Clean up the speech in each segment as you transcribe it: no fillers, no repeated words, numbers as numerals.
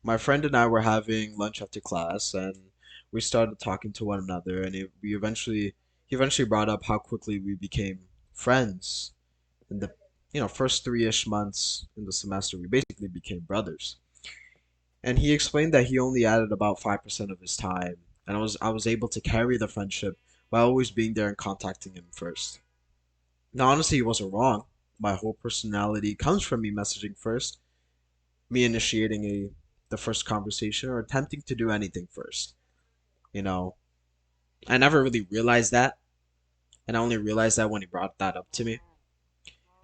My friend and I were having lunch after class, and we started talking to one another, and he eventually brought up how quickly we became friends in the first three-ish months in the semester. We basically became brothers. And he explained that he only added about 5% of his time, and I was able to carry the friendship by always being there and contacting him first. Now, honestly, he wasn't wrong. My whole personality comes from me messaging first, me initiating the first conversation or attempting to do anything first. You know, I never really realized that, and I only realized that when he brought that up to me.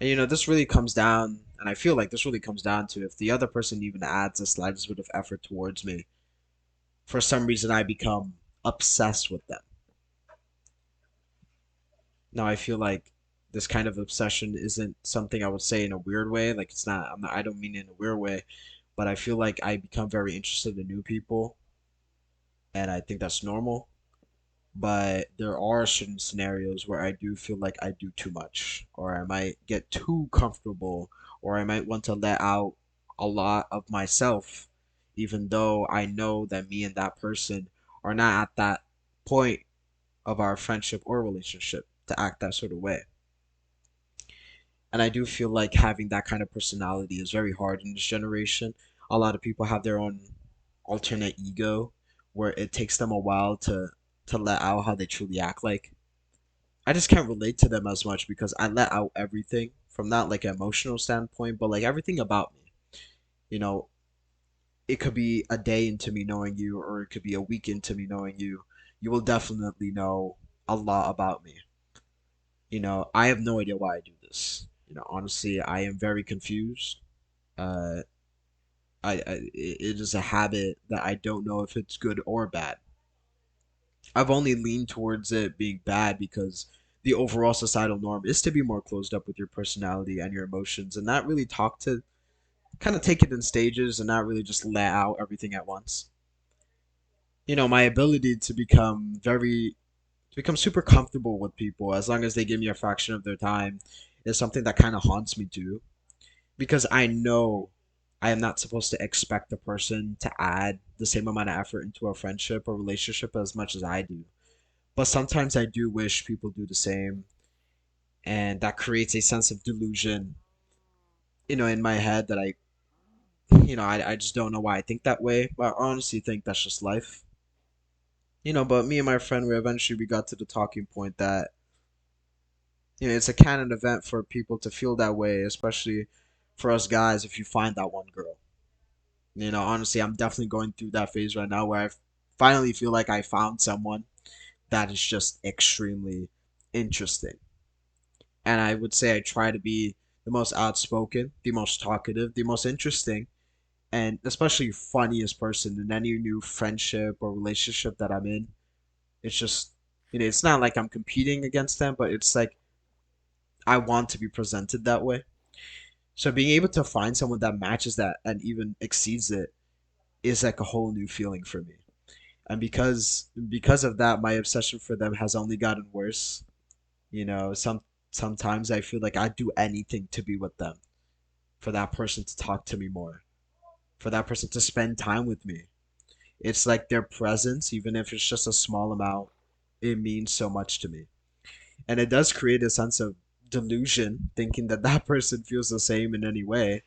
And this really comes down, and I feel like this really comes down to if the other person even adds the slightest bit of effort towards me, for some reason I become obsessed with them. Now I feel like this kind of obsession isn't something I would say in a weird way. Like it's not, I don't mean it in a weird way, but I feel like I become very interested in new people, and I think that's normal. But there are certain scenarios where I do feel like I do too much, or I might get too comfortable, or I might want to let out a lot of myself, even though I know that me and that person are not at that point of our friendship or relationship to act that sort of way. And I do feel like having that kind of personality is very hard in this generation. A lot of people have their own alternate ego where it takes them a while to let out how they truly act like. I just can't relate to them as much because I let out everything from not like an emotional standpoint, but like everything about me. You know, it could be a day into me knowing you, or it could be a week into me knowing you. You will definitely know a lot about me. I have no idea why I do this. Honestly, I am very confused. Uh, it is a habit that I don't know if it's good or bad. I've only leaned towards it being bad because the overall societal norm is to be more closed up with your personality and your emotions and not really talk to kind of take it in stages and not really just let out everything at once. My ability to become super comfortable with people as long as they give me a fraction of their time is something that kind of haunts me too, because I know I am not supposed to expect a person to add the same amount of effort into a friendship or relationship as much as I do. But sometimes I do wish people do the same, and that creates a sense of delusion, in my head that I just don't know why I think that way. But I honestly think that's just life. But me and my friend, we got to the talking point that it's a canon event for people to feel that way, especially for us guys if you find that one girl. Honestly, I'm definitely going through that phase right now where I finally feel like I found someone that is just extremely interesting. And I would say I try to be the most outspoken, the most talkative, the most interesting, and especially funniest person in any new friendship or relationship that I'm in. It's just, it's not like I'm competing against them, but it's like I want to be presented that way. So being able to find someone that matches that and even exceeds it is like a whole new feeling for me. And because of that, my obsession for them has only gotten worse. Sometimes I feel like I'd do anything to be with them, for that person to talk to me more, for that person to spend time with me. It's like their presence, even if it's just a small amount, it means so much to me. And it does create a sense of delusion, thinking that that person feels the same in any way.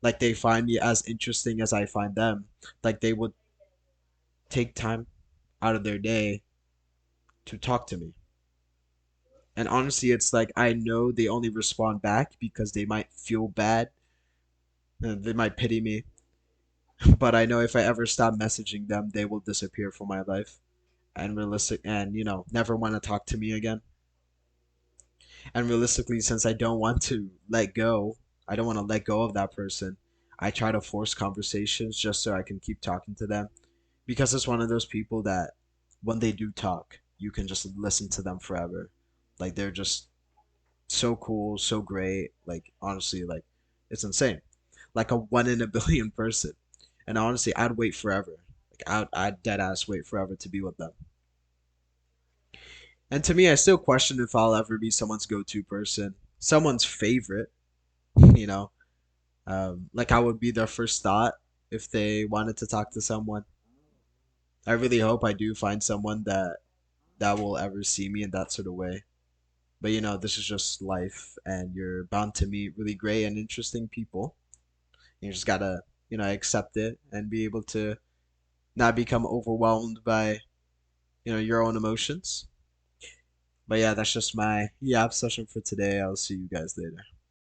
Like they find me as interesting as I find them. Like they would take time out of their day to talk to me. And honestly, it's like I know they only respond back because they might feel bad and they might pity me. But I know if I ever stop messaging them, they will disappear from my life and never want to talk to me again. And realistically, since I don't want to let go, I don't want to let go of that person. I try to force conversations just so I can keep talking to them, because it's one of those people that when they do talk, you can just listen to them forever. Like they're just so cool, so great. Like honestly, like it's insane. Like a one in a billion person. And honestly, I'd wait forever. Like I'd dead ass wait forever to be with them. And to me, I still question if I'll ever be someone's go-to person, someone's favorite. You know, like I would be their first thought if they wanted to talk to someone. I really hope I do find someone that will ever see me in that sort of way. But this is just life, and you're bound to meet really great and interesting people. You just gotta, accept it and be able to not become overwhelmed by, your own emotions. But yeah, that's just my obsession for today. I'll see you guys later.